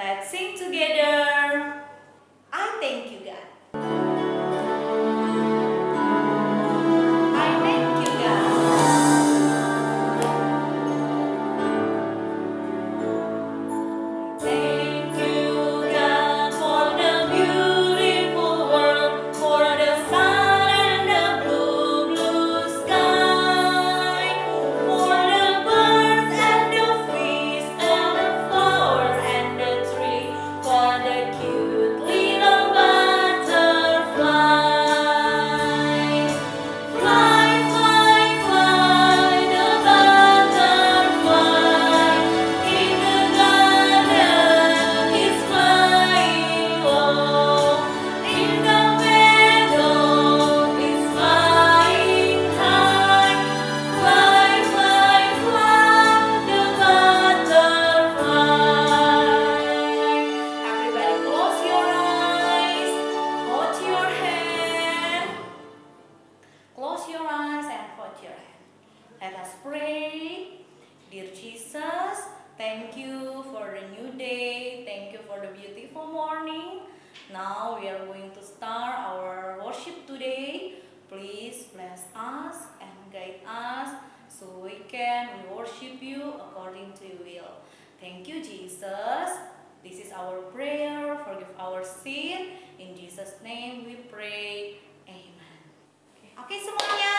Let's sing together. I thank you, God. I thank you, God. Thank you, God, for the beautiful world, for the sun and the blue, blue sky, for the birds and the fish and the flowers and the tree, for the cute little butterfly. Fly, fly, fly, the butterfly in the garden is flying low, in the meadow is flying high. Fly, fly, fly, the butterfly. Everybody close your eyes, hold your hand. Close your eyes and fold your hand. Let us pray. Dear Jesus, thank you for the new day. Thank you for the beautiful morning. Now we are going to start our worship today. Please bless us and guide us so we can worship you according to your will. Thank you, Jesus. This is our prayer. Forgive our sin. In Jesus' name we pray. Amen. Oke semuanya,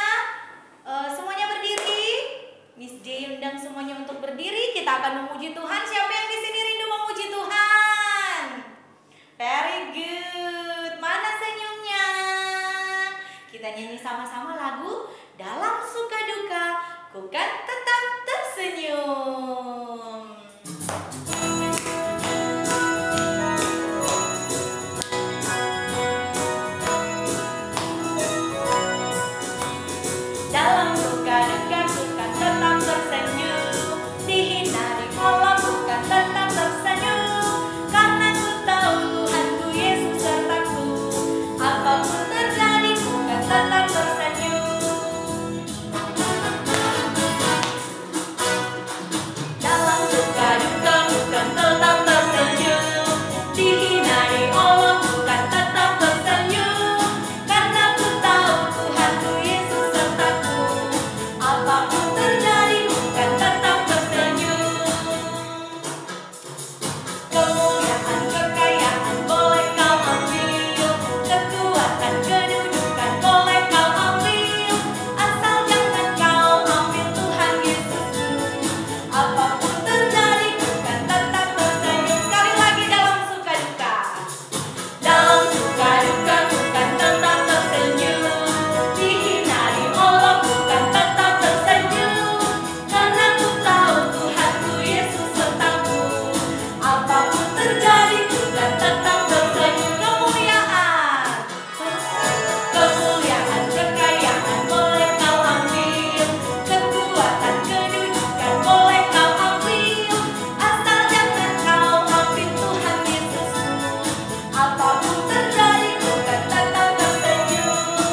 semuanya berdiri. Miss J undang semuanya untuk berdiri. Kita akan memuji Tuhan. Siapa yang di sini rindu memuji Tuhan? Very good. Mana senyumnya? Kita nyanyi sama-sama lagu Dalam Suka Duka Ku Kan Tetap Tersenyum. Dalam suka duka ku kan tetap tersenyum, dihina ditolak ku kan tetap tersenyum, karena ku tahu Tuhanku Yesus sertaku, apapun terjadi ku kan tetap tersenyum. Dalam suka duka ku kan tetap tersenyum, dihina diolok ku kan tetap tersenyum, karena ku tahu Tuhanku Yesus sertaku, apapun terjadi ku kan tetap tersenyum. Kemuliaan kekayaan boleh kau ambil, kekuatan kedudukan boleh kau ambil, asal jangan kau ambil Tuhan Yesusku, apapun terjadi ku kan tetap tersenyum. Sekali lagi dalam suka duka. Dalam suka duka ku kan tetap tersenyum, dihina diolok ku kan tetap tersenyum, karena ku tahu Tuhanku Yesus sertaku, apapun terjadi ku kan tetap tersenyum. Kemuliaan kekayaan boleh kau ambil, kekuatan kedudukan boleh kau ambil, asal jangan kau ambil Tuhan Yesusku, apapun terjadi ku kan tetap tersenyum.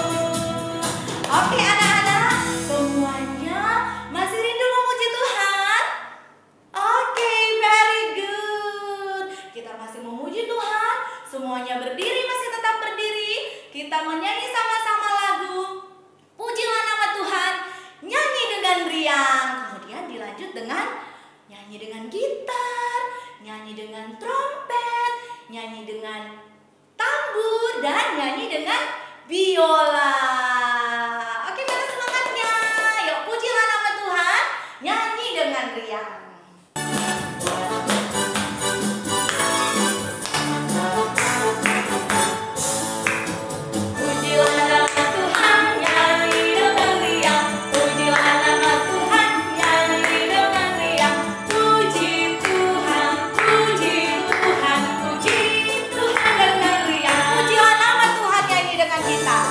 Oke anak-anak, semuanya masih rindu memuji Tuhan? Oke, very good. Kita masih memuji Tuhan. Semuanya berdiri, masih tetap berdiri. Kita menyanyi sama-sama lagu Pujilah Nama Tuhan, nyanyi dengan riang. Kemudian dilanjut dengan nyanyi dengan gitar, nyanyi dengan trompet, nyanyi dengan tambur, dan nyanyi dengan biola. Oke, mana semangatnya? Yuk, pujilah nama Tuhan, nyanyi dengan riang. Pujilah nama Tuhan, nyanyi dengan riang. Pujilah nama Tuhan, nyanyi dengan riang. Puji Tuhan, puji Tuhan, puji Tuhan dengan riang. Pujilah nama Tuhan, nyanyi dengan gitar.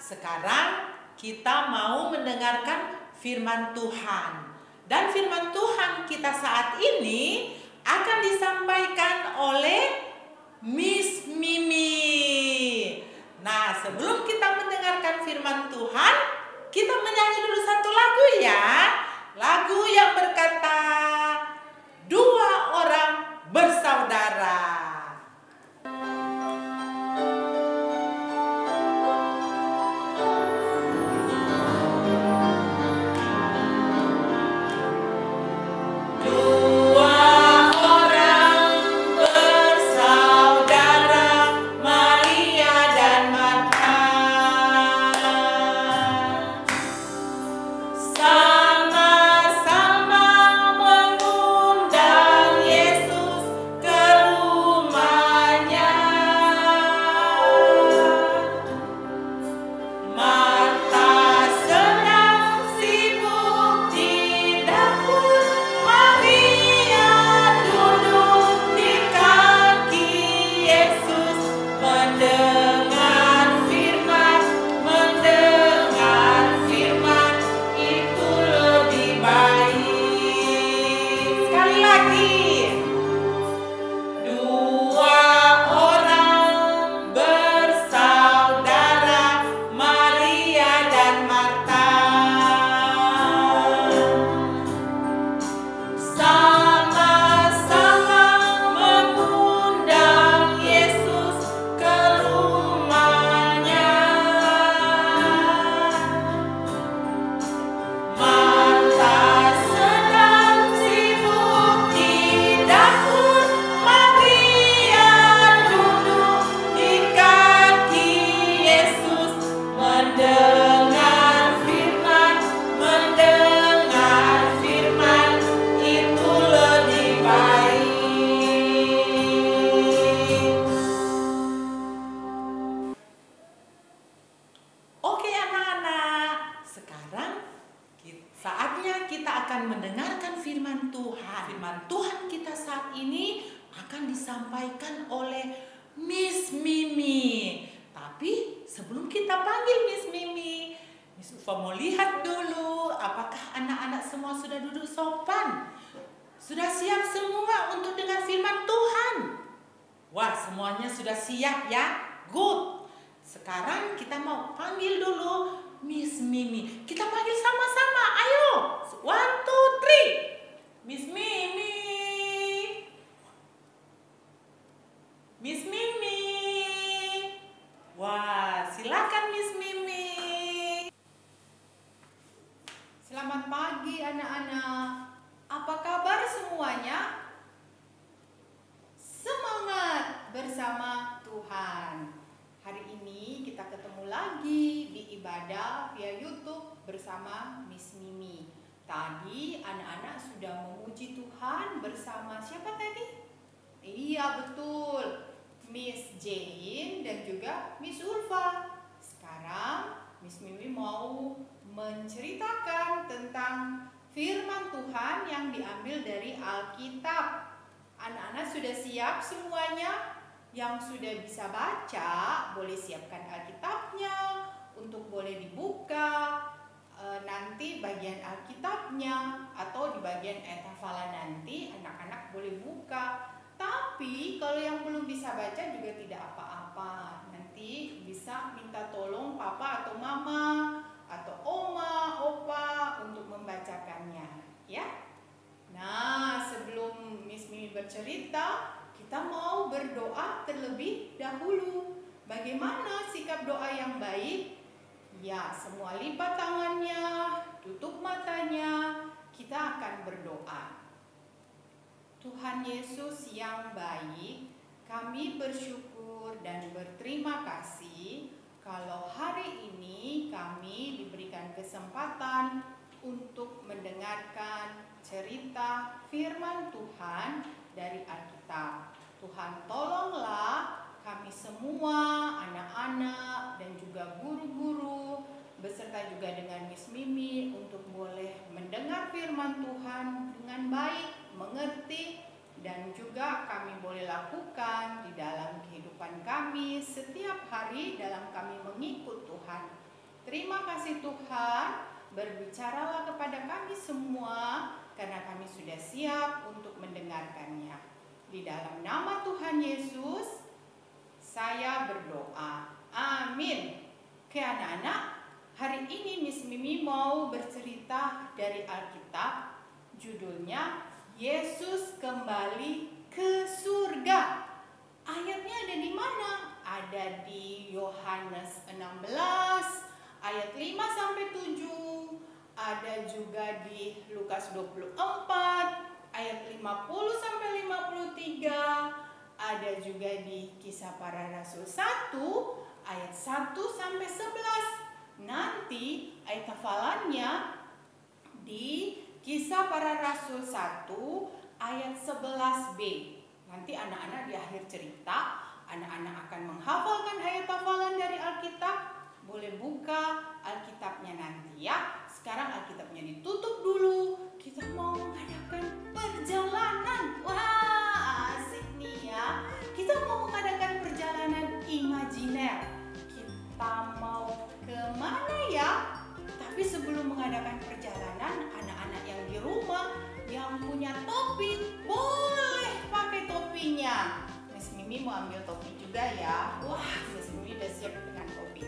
sekarang kita mau mendengarkan firman Tuhan. Dan firman Tuhan kita saat ini akan disampaikan oleh Miss Mimi. Nah, sebelum kita mendengarkan firman Tuhan, kita menyanyi dulu satu lagu ya. Lagu yang berkata, Dua Orang Bersaudara. Saatnya kita akan mendengarkan firman Tuhan. Firman Tuhan kita saat ini akan disampaikan oleh Miss Mimi. Tapi sebelum kita panggil Miss Mimi, Miss Ufa mau lihat dulu apakah anak-anak semua sudah duduk sopan. Sudah siap semua untuk dengar firman Tuhan. Wah, semuanya sudah siap ya? Good. Sekarang kita mau panggil dulu Miss Mimi. Kita panggil sama-sama. Ayo. 1, 2, 3. Miss Mimi. Miss Mimi. Wah, silakan Miss Mimi. Selamat pagi anak-anak. Apa kabar semuanya? Semangat bersama Tuhan. Hari ini kita ketemu lagi di ibadah via YouTube bersama Miss Mimi. Tadi anak-anak sudah memuji Tuhan bersama siapa tadi? Iya betul, Miss Jane dan juga Miss Ulfa. Sekarang Miss Mimi mau menceritakan tentang firman Tuhan yang diambil dari Alkitab. Anak-anak sudah siap semuanya? Yang sudah bisa baca, boleh siapkan Alkitabnya untuk boleh dibuka nanti bagian Alkitabnya, atau di bagian ayat hafalan nanti anak-anak boleh buka. Tapi kalau yang belum bisa baca juga tidak apa-apa. Nanti bisa minta tolong papa atau mama atau oma, opa untuk membacakannya, ya. Nah, sebelum Miss Mimi bercerita, kita mau berdoa terlebih dahulu. Bagaimana sikap doa yang baik? Ya, semua lipat tangannya, tutup matanya, kita akan berdoa. Tuhan Yesus yang baik, kami bersyukur dan berterima kasih kalau hari ini kami diberikan kesempatan untuk mendengarkan cerita firman Tuhan dari Alkitab. Tuhan tolonglah kami semua, anak-anak dan juga guru-guru beserta juga dengan Miss Mimi untuk boleh mendengar firman Tuhan dengan baik, mengerti, dan juga kami boleh lakukan di dalam kehidupan kami setiap hari dalam kami mengikut Tuhan. Terima kasih Tuhan, berbicaralah kepada kami semua karena kami sudah siap untuk mendengarkannya. Di dalam nama Tuhan Yesus, saya berdoa. Amin. Oke anak-anak, hari ini Miss Mimi mau bercerita dari Alkitab. Judulnya Yesus kembali ke surga. Ayatnya ada di mana? Ada di Yohanes 16 ayat 5 sampai 7. Ada juga di Lukas 24 ayat 50 sampai 53. Ada juga di Kisah Para Rasul 1 ayat 1 sampai 11. Nanti ayat hafalannya di Kisah Para Rasul 1 ayat 11b. Nanti anak-anak di akhir cerita, anak-anak akan menghafalkan ayat hafalan dari Alkitab. Boleh buka Alkitabnya nanti ya. Sekarang Alkitabnya ditutup dulu. Kita mau mengadakan perjalanan. Wah, asik nih ya. Kita mau mengadakan perjalanan imajiner. Kita mau kemana ya? Tapi sebelum mengadakan perjalanan, anak-anak yang di rumah yang punya topi boleh pakai topinya. Miss Mimi mau ambil topi juga ya. Wah, Miss Mimi udah siap dengan topi.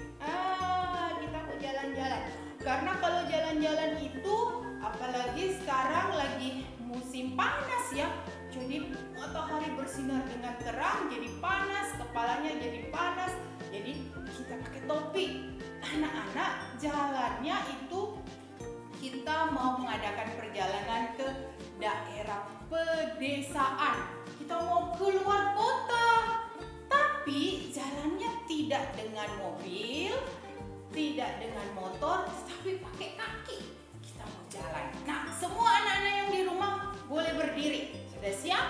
Kita mau jalan-jalan. Karena kalau jalan-jalan itu, apalagi sekarang lagi musim panas ya. Jadi matahari bersinar dengan terang, jadi panas, kepalanya jadi panas. Jadi kita pakai topi. Anak-anak, jalannya itu kita mau mengadakan perjalanan ke daerah pedesaan. Kita mau keluar kota. Tapi jalannya tidak dengan mobil, tidak dengan motor, tetapi pakai kaki. Kita mau jalan. Nah, semua anak-anak yang di rumah boleh berdiri. Sudah siap?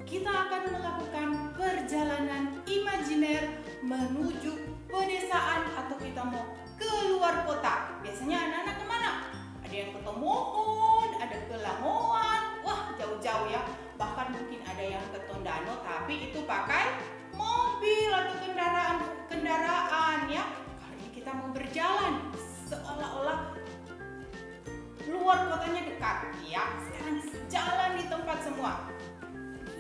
Kita akan melakukan perjalanan imajiner menuju pedesaan atau kita mau keluar kota. Biasanya anak-anak kemana? Ada yang ke Tomohon, ada ke Lamongan. Wah, jauh-jauh ya. Bahkan mungkin ada yang ke Tondano, tapi itu pakai mobil atau kendaraan ya. Kali ini kita mau berjalan seolah-olah luar kotanya dekat ya. Sekarang jalan di tempat semua.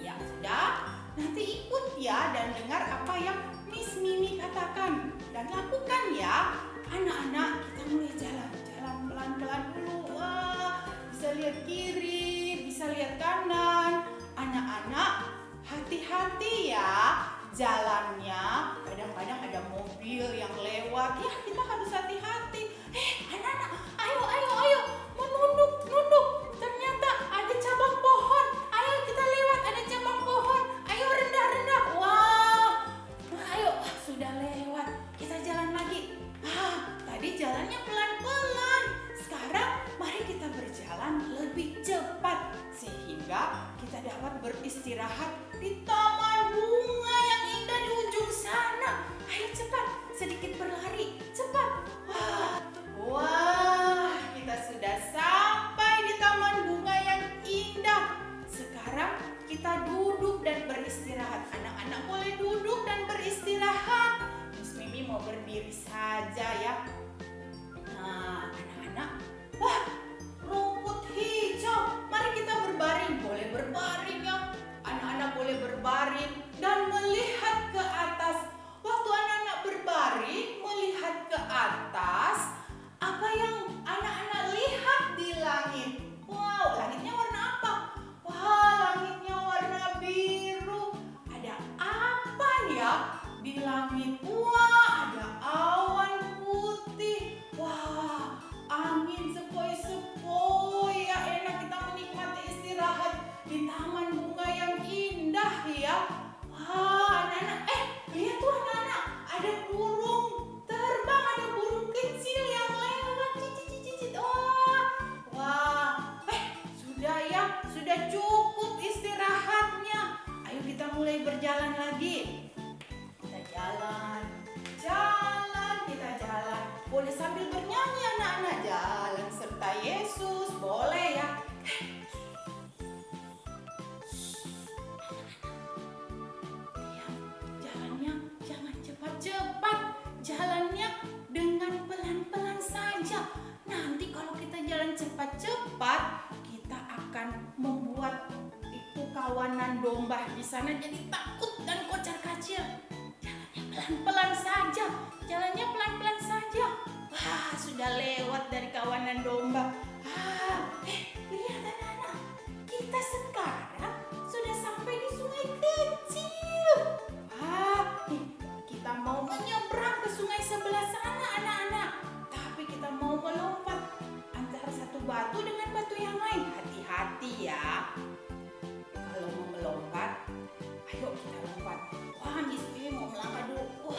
Ya sudah, nanti ikut ya dan dengar apa yang Miss Mimi katakan dan lakukan ya. Anak-anak, kita mulai jalan pelan-pelan dulu. Wah, bisa lihat kiri, bisa lihat kanan. Anak-anak, hati-hati ya jalannya. Kadang-kadang ada mobil yang lewat. Ya, kita harus hati-hati. Anak-anak, ayo, menunduk. Ternyata ada cabang pohon. Ayo kita lewat, ada cabang pohon. Ayo rendah. Wah, ayo, sudah lewat. Kita jalan lagi. Tadi jalannya pelan-pelan. Sekarang mari kita berjalan lebih cepat sehingga kita dapat beristirahat di taman bunga yang indah di ujung sana. Ayo cepat, sedikit berlari, cepat. Wah, kita sudah sampai di taman bunga yang indah. Sekarang kita duduk dan beristirahat. Anak-anak boleh duduk dan beristirahat. Miss Mimi mau berdiri saja ya. Nah, anak-anak, wah, rumput hijau. Mari kita berbaring. Boleh berbaring ya. Anak-anak boleh berbaring dan domba di sana jadi takut dan kocar-kacir. Pelan-pelan saja, jalannya pelan-pelan saja. Wah, sudah lewat dari kawanan domba. Lihat anak-anak, kita sekarang sudah sampai di sungai kecil. Kita mau menyeberang ke sungai sebelah sana anak-anak. Tapi kita mau melompat antara satu batu dengan batu yang lain. Hati-hati ya. Kalau mau melompat, ayo kita lompat. Wah, Miss Mimi mau melangkah dulu.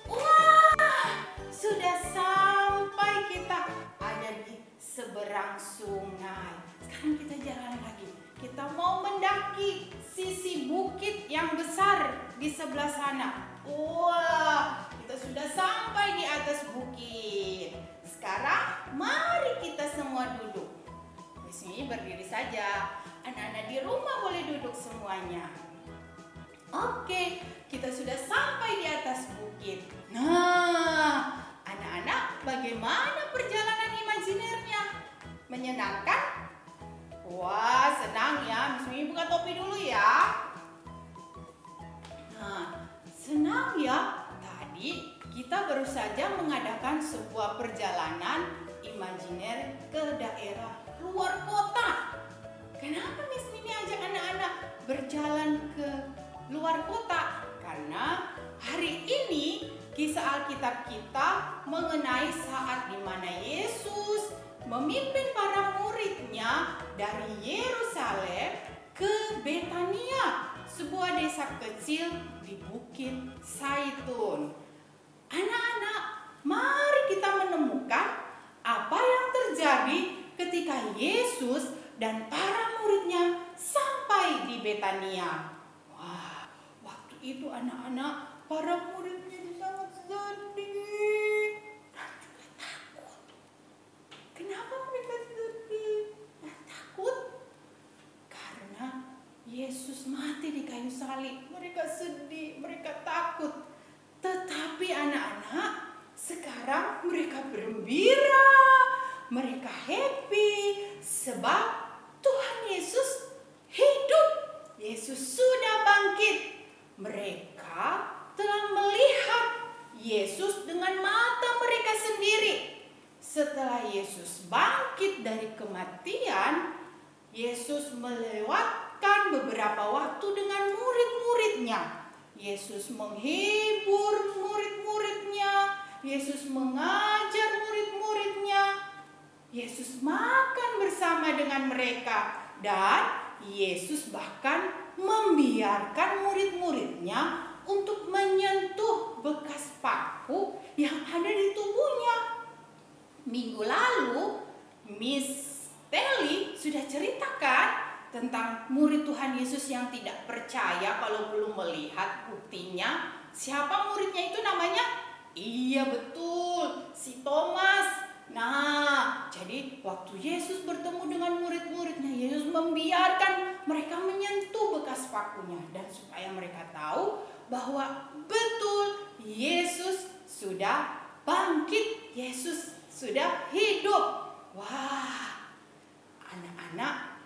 Wah, sudah sampai kita ada di seberang sungai. Sekarang kita jalan lagi. Kita mau mendaki sisi bukit yang besar di sebelah sana. Wah, kita sudah sampai di atas bukit. Sekarang mari kita semua duduk. Di sini berdiri saja. Anak-anak di rumah boleh duduk semuanya. Oke, kita sudah sampai di atas bukit. Nah, anak-anak, bagaimana perjalanan imajinernya? Menyenangkan? Wah, senang ya. Miss Mimi buka topi dulu ya. Nah, senang ya. Tadi kita baru saja mengadakan sebuah perjalanan imajiner ke daerah luar kota. Kenapa Miss Mimi ajak anak-anak berjalan ke luar kota? Karena hari ini kisah Alkitab kita mengenai saat di mana Yesus memimpin para muridnya dari Yerusalem ke Betania, sebuah desa kecil di Bukit Zaitun. Anak-anak, mari kita menemukan apa yang terjadi ketika Yesus dan para muridnya sampai di Betania. Wah, waktu itu anak-anak, para muridnya sangat sedih dan juga takut. Kenapa mereka sedih dan takut? Karena Yesus mati di kayu salib. Mereka sedih, mereka takut. Tetapi anak-anak, sekarang mereka bergembira, mereka happy sebab Tuhan Yesus hidup. Yesus sudah bangkit. Mereka telah melihat Yesus dengan mata mereka sendiri. Setelah Yesus bangkit dari kematian, Yesus melewatkan beberapa waktu dengan murid-muridnya. Yesus menghibur murid-muridnya. Yesus mengajar murid-muridnya. Yesus makan bersama dengan mereka. Dan Yesus bahkan membiarkan murid-muridnya untuk menyentuh bekas paku yang ada di tubuhnya. Minggu lalu, Miss Telly sudah ceritakan tentang murid Tuhan Yesus yang tidak percaya kalau belum melihat buktinya. Siapa muridnya itu namanya? Iya betul, si Thomas. Nah, jadi waktu Yesus bertemu dengan murid-muridnya, Yesus membiarkan mereka menyentuh bekas pakunya. Dan supaya mereka tahu bahwa betul Yesus sudah bangkit, Yesus sudah hidup. Wah, anak-anak,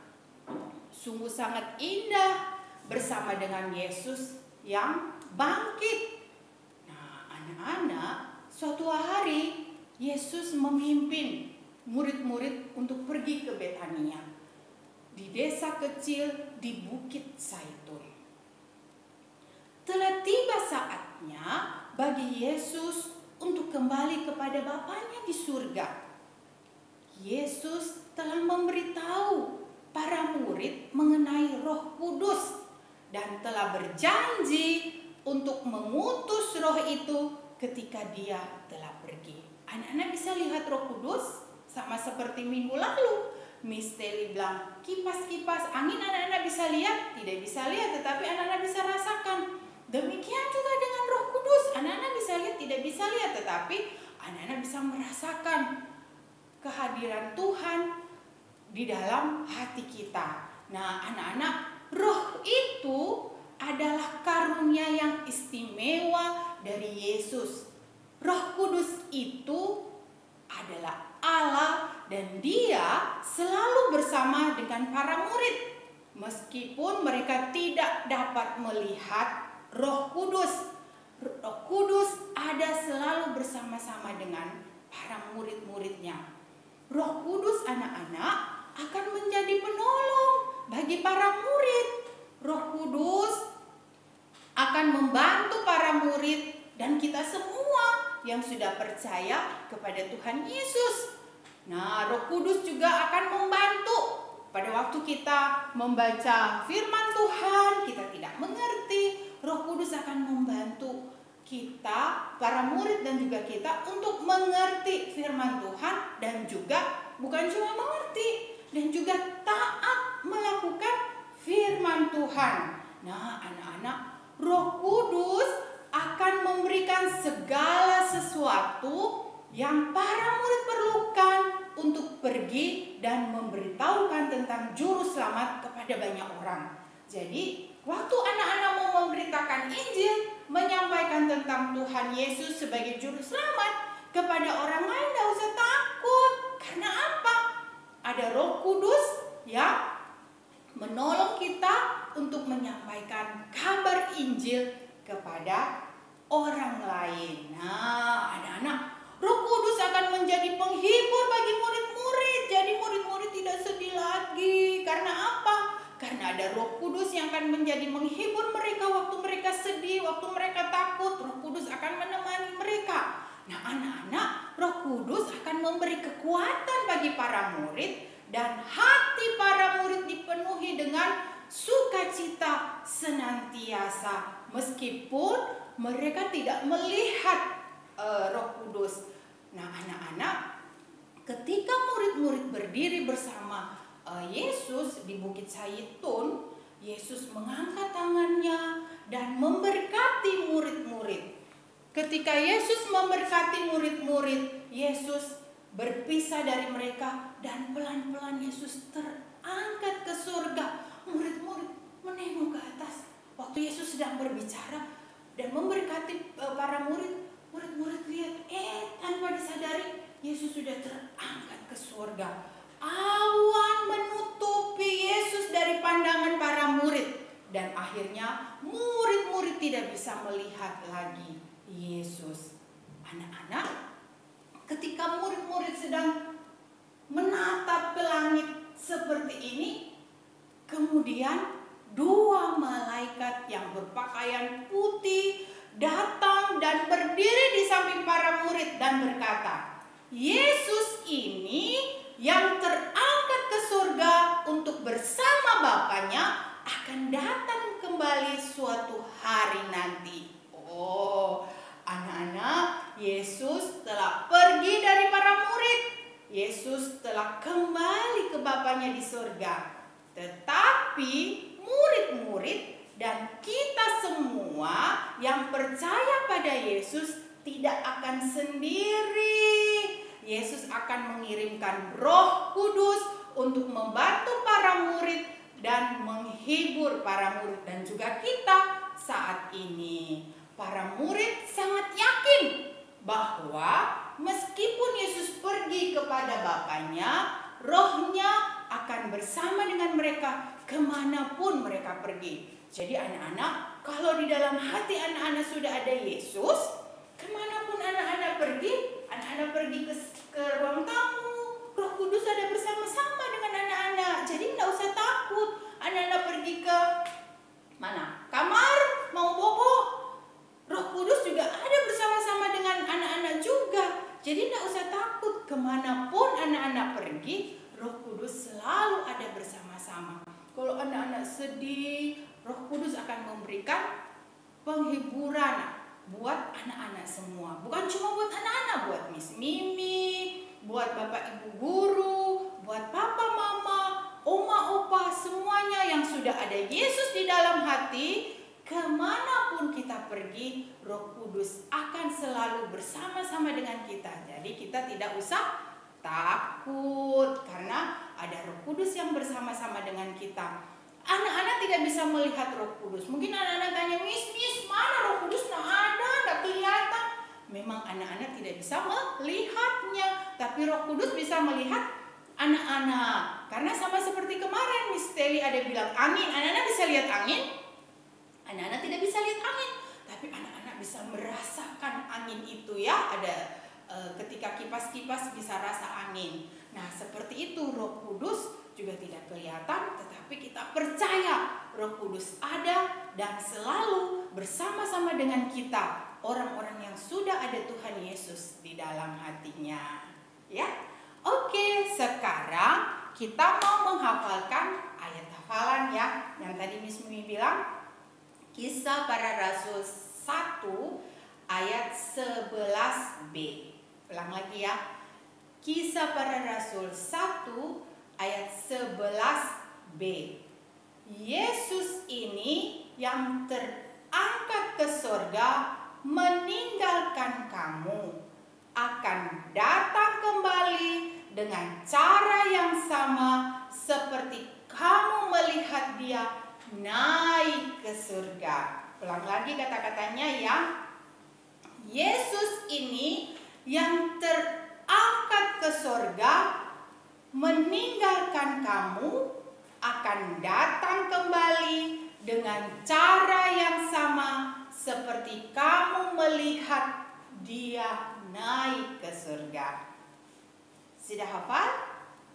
sungguh sangat indah bersama dengan Yesus yang bangkit. Nah, anak-anak, suatu hari Yesus memimpin murid-murid untuk pergi ke Betania, di desa kecil di Bukit Zaitun. Telah tiba saatnya bagi Yesus untuk kembali kepada Bapanya di surga. Yesus telah memberitahu para murid mengenai Roh Kudus dan telah berjanji untuk mengutus Roh itu ketika Dia telah pergi. Anak-anak bisa lihat Roh Kudus sama seperti minggu lalu. Miss Telly bilang kipas-kipas angin anak-anak bisa lihat, tidak bisa lihat, tetapi anak-anak bisa rasakan. Demikian juga dengan Roh Kudus, anak-anak bisa lihat, tidak bisa lihat, tetapi anak-anak bisa merasakan kehadiran Tuhan di dalam hati kita. Nah, anak-anak, Roh itu adalah karunia yang istimewa dari Yesus. Roh Kudus itu adalah Allah dan Dia selalu bersama dengan para murid. Meskipun mereka tidak dapat melihat Roh Kudus. Roh Kudus ada selalu bersama-sama dengan para murid-muridnya. Roh Kudus anak-anak akan menjadi penolong bagi para murid. Roh Kudus akan membantu para murid dan kita semua yang sudah percaya kepada Tuhan Yesus. Nah, Roh Kudus juga akan membantu pada waktu kita membaca firman Tuhan, kita tidak mengerti, Roh Kudus akan membantu kita, para murid dan juga kita untuk mengerti firman Tuhan dan juga bukan cuma mengerti dan juga taat melakukan firman Tuhan. Nah, anak-anak, Roh Kudus akan memberikan segala sesuatu yang para murid perlukan untuk pergi dan memberitahukan tentang juru selamat kepada banyak orang. Jadi, waktu anak-anak mau memberitakan Injil, menyampaikan tentang Tuhan Yesus sebagai juru selamat kepada orang lain, tidak usah takut. Karena apa? Ada Roh Kudus yang menolong kita untuk menyampaikan kabar Injil kepada orang lain. Nah, anak-anak, Roh Kudus akan menjadi penghibur bagi murid-murid. Jadi murid-murid tidak sedih lagi. Karena apa? Karena ada Roh Kudus yang akan menjadi menghibur mereka waktu mereka sedih, waktu mereka takut. Roh Kudus akan menemani mereka. Nah, anak-anak, Roh Kudus akan memberi kekuatan bagi para murid dan hati para murid dipenuhi dengan sukacita senantiasa meskipun mereka tidak melihat Roh Kudus. Nah, anak-anak, ketika murid-murid berdiri bersama Yesus di Bukit Zaitun, Yesus mengangkat tangannya dan memberkati murid-murid. Ketika Yesus memberkati murid-murid, Yesus berpisah dari mereka dan pelan-pelan Yesus terangkat ke surga. Murid-murid menengok ke atas waktu Yesus sedang berbicara dan memberkati para murid. Murid-murid lihat, tanpa disadari Yesus sudah terangkat ke surga. Awan menutupi Yesus dari pandangan para murid dan akhirnya murid-murid tidak bisa melihat lagi Yesus. Anak-anak, ketika murid-murid sedang menatap ke langit seperti ini, kemudian dua malaikat yang berpakaian putih datang dan berdiri di samping para murid dan berkata, Yesus ini yang terangkat ke surga untuk bersama Bapaknya akan datang kembali suatu hari nanti. Oh, anak-anak, Yesus telah pergi dari para murid. Yesus telah kembali ke Bapaknya di surga. Tetapi murid-murid dan kita semua yang percaya pada Yesus tidak akan sendiri. Yesus akan mengirimkan Roh Kudus untuk membantu para murid dan menghibur para murid dan juga kita saat ini. Para murid sangat yakin bahwa meskipun Yesus pergi kepada Bapaknya, Roh-Nya akan bersama dengan mereka kemanapun mereka pergi. Jadi anak-anak, kalau di dalam hati anak-anak sudah ada Yesus, kemanapun anak-anak pergi ke ruang tamu, Roh Kudus ada bersama-sama dengan anak-anak. Jadi tidak usah takut. Anak-anak pergi ke mana? Kamar, mau bobo, Roh Kudus juga ada bersama-sama dengan anak-anak juga. Jadi tidak usah takut. Kemanapun anak-anak pergi, Roh Kudus selalu ada bersama-sama. Kalau anak-anak sedih, Roh Kudus akan memberikan penghiburan buat anak-anak semua. Bukan cuma buat anak-anak, buat Miss Mimi, buat Bapak Ibu guru, buat Papa Mama, Oma Opa, semuanya yang sudah ada Yesus di dalam hati. Kemanapun kita pergi, Roh Kudus akan selalu bersama-sama dengan kita. Jadi kita tidak usah takut karena ada Roh Kudus yang bersama-sama dengan kita. Anak-anak tidak bisa melihat Roh Kudus. Mungkin anak-anak tanya, Miss, mana Roh Kudus? Nggak ada, nggak kelihatan. Memang anak-anak tidak bisa melihatnya, tapi Roh Kudus bisa melihat anak-anak. Karena sama seperti kemarin Miss Teli ada bilang angin, anak-anak bisa lihat angin? Anak-anak tidak bisa lihat angin, tapi anak-anak bisa merasakan angin itu ya. Ada ketika kipas-kipas bisa rasa angin. Nah, seperti itu Roh Kudus juga tidak kelihatan, tetapi kita percaya Roh Kudus ada dan selalu bersama-sama dengan kita, orang-orang yang sudah ada Tuhan Yesus di dalam hatinya. Ya, oke, sekarang kita mau menghafalkan ayat hafalan ya, yang tadi Miss Mimi bilang, Kisah Para Rasul 1 ayat 11b. Ulang lagi ya. Kisah Para Rasul 1 ayat 11b. Yesus ini yang terangkat ke surga meninggalkan kamu akan datang kembali dengan cara yang sama seperti kamu melihat dia naik ke surga. Ulang lagi kata-katanya ya. Yesus ini yang terangkat ke surga meninggalkan kamu akan datang kembali dengan cara yang sama seperti kamu melihat dia naik ke surga. Sudah hafal?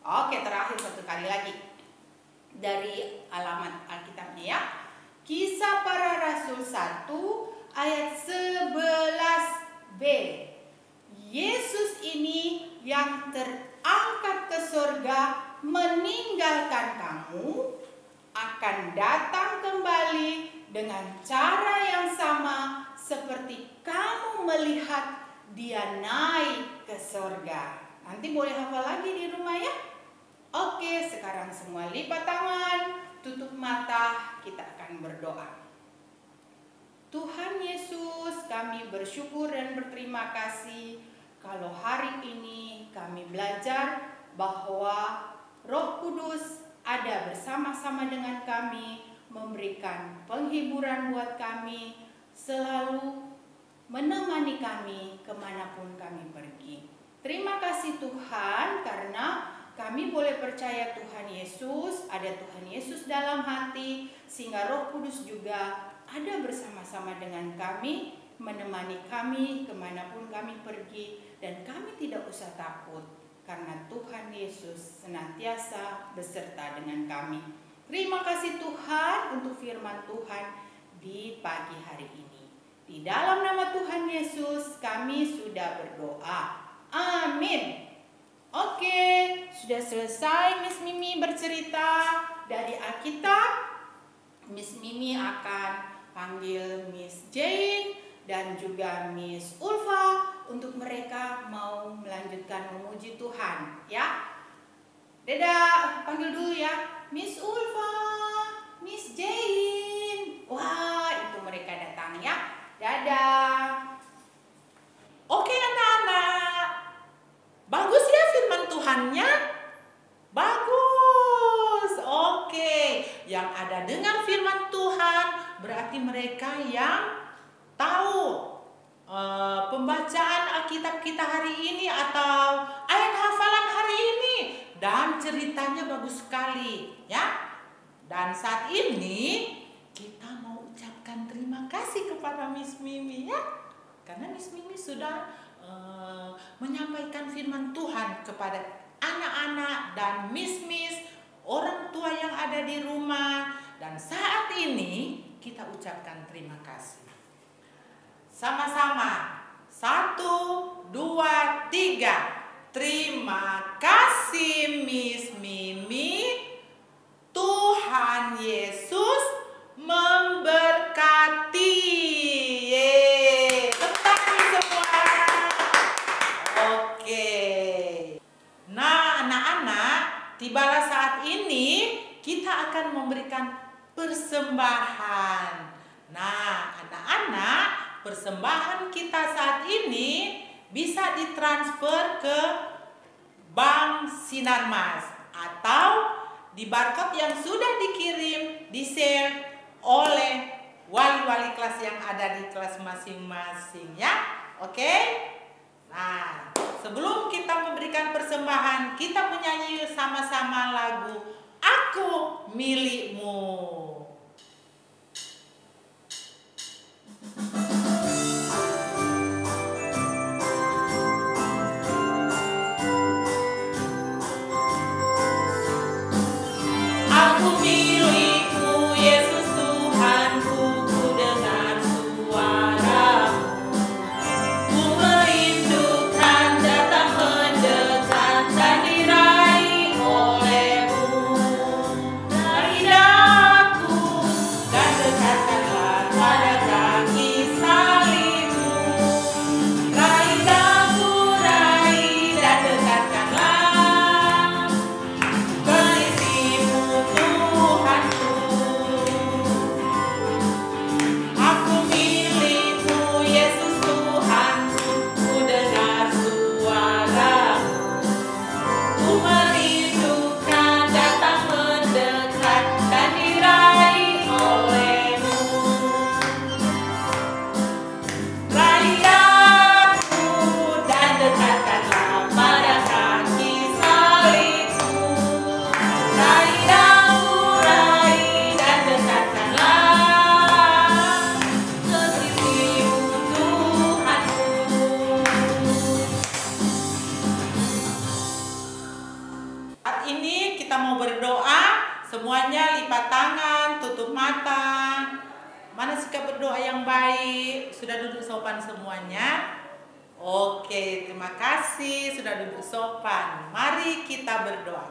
Oke, terakhir satu kali lagi dari alamat Alkitabnya ya. Kisah Para Rasul 1 ayat 11b. Yesus ini yang terangkat ke surga meninggalkan kamu akan datang kembali dengan cara yang sama seperti kamu melihat dia naik ke surga. Nanti boleh hafal lagi di rumah ya. Oke, sekarang semua lipat tangan, tutup mata, kita akan berdoa. Tuhan Yesus, kami bersyukur dan berterima kasih kalau hari ini kami belajar bahwa Roh Kudus ada bersama-sama dengan kami, memberikan penghiburan buat kami, selalu menemani kami kemanapun kami pergi. Terima kasih Tuhan karena kami boleh percaya Tuhan Yesus, ada Tuhan Yesus dalam hati, sehingga Roh Kudus juga ada bersama-sama dengan kami, menemani kami kemanapun kami pergi, dan kami tidak usah takut karena Tuhan Yesus senantiasa beserta dengan kami. Terima kasih Tuhan untuk firman Tuhan di pagi hari ini. Di dalam nama Tuhan Yesus kami sudah berdoa. Amin. Oke, sudah selesai Miss Mimi bercerita dari Alkitab. Miss Mimi akan panggil Miss Jane dan juga Miss Ulfa untuk mereka mau melanjutkan memuji Tuhan ya. Dadah, panggil dulu ya. Miss Ulfa, Miss Jane. Wah, itu mereka datang ya. Dadah. Oke anak-anak, bagus ya firman Tuhannya? Bagus. Oke, yang ada dengar firman Tuhan berarti mereka yang tahu pembacaan Alkitab kita hari ini atau ayat hafalan hari ini, dan ceritanya bagus sekali ya. Dan saat ini kita mau ucapkan terima kasih kepada Miss Mimi ya, karena Miss Mimi sudah menyampaikan firman Tuhan kepada anak-anak dan miss-miss, orang tua yang ada di rumah. Dan saat ini kita ucapkan terima kasih. Sama-sama. 1, 2, 3. Terima kasih Miss Mimi. Tuhan Yesus memberkati. Yeay. Tepuk semua. Oke. Nah, anak-anak, tibalah saat ini kita akan memberikan persembahan. Nah, anak-anak, persembahan kita saat ini bisa ditransfer ke Bank Sinarmas atau di barcode yang sudah dikirim, di-share oleh wali-wali kelas yang ada di kelas masing-masing ya. Oke? Nah, sebelum kita memberikan persembahan, kita menyanyi sama-sama lagu Aku Milikmu. Aku milikmu, Yesus Tuhanku, ku dengar suaramu. Ku merindukan datang mendekat dan diraih olehmu. Dari daku dan dekatkanlah pada kaki salibmu. Raih daku, raih dan dekatkanlah kekasihmu Tuhanku. Aku milikmu, Yesus Tuhanku, ku dengar suaramu. Ku merindukan datang mendekat dan diraih olehmu. Raih aku dan dekatkanlah pada kaki salibmu. Raih aku, raih dan dekatkanlah kekasihmu Tuhanku. Saat ini kita mau berdoa, semuanya lipat tangan, tutup mata. Mana sikap berdoa yang baik? Sudah duduk sopan semuanya? Oke, terima kasih sudah duduk sopan. Mari kita berdoa.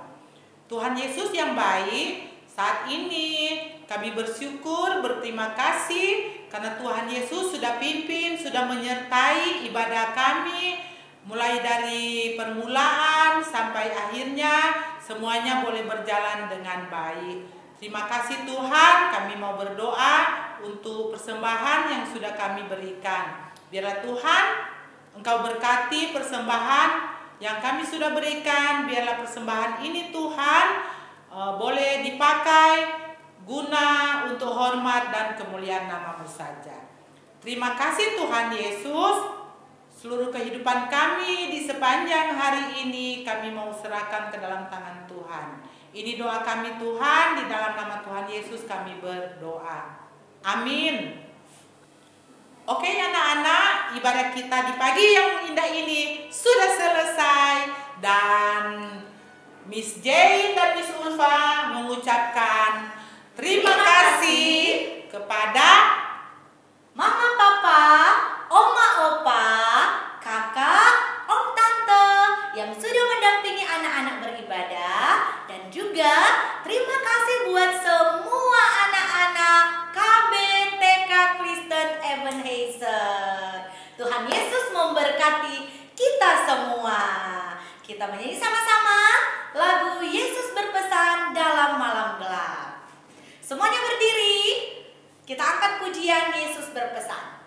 Tuhan Yesus yang baik, saat ini kami bersyukur, berterima kasih karena Tuhan Yesus sudah pimpin, sudah menyertai ibadah kami. Mulai dari permulaan sampai akhirnya semuanya boleh berjalan dengan baik. Terima kasih Tuhan, kami mau berdoa untuk persembahan yang sudah kami berikan. Biarlah Tuhan Engkau berkati persembahan yang kami sudah berikan. Biarlah persembahan ini Tuhan boleh dipakai guna untuk hormat dan kemuliaan nama-Mu saja. Terima kasih Tuhan Yesus. Seluruh kehidupan kami di sepanjang hari ini kami mau serahkan ke dalam tangan Tuhan. Ini doa kami Tuhan, di dalam nama Tuhan Yesus kami berdoa. Amin. Oke anak-anak, ibadah kita di pagi yang indah ini sudah selesai. Dan Miss Jane dan Miss Ulfa mengucapkan terima kasih kepada Mama, Papa, Oma, Opa, Kakak, Om, Tante yang sudah mendampingi anak-anak beribadah. Dan juga terima kasih buat semua anak-anak KB TK Kristen Ebenezer. Tuhan Yesus memberkati kita semua. Kita menyanyi sama-sama lagu Yesus berpesan dalam malam gelap. Semuanya berdiri. Kita angkat pujian Yesus berpesan.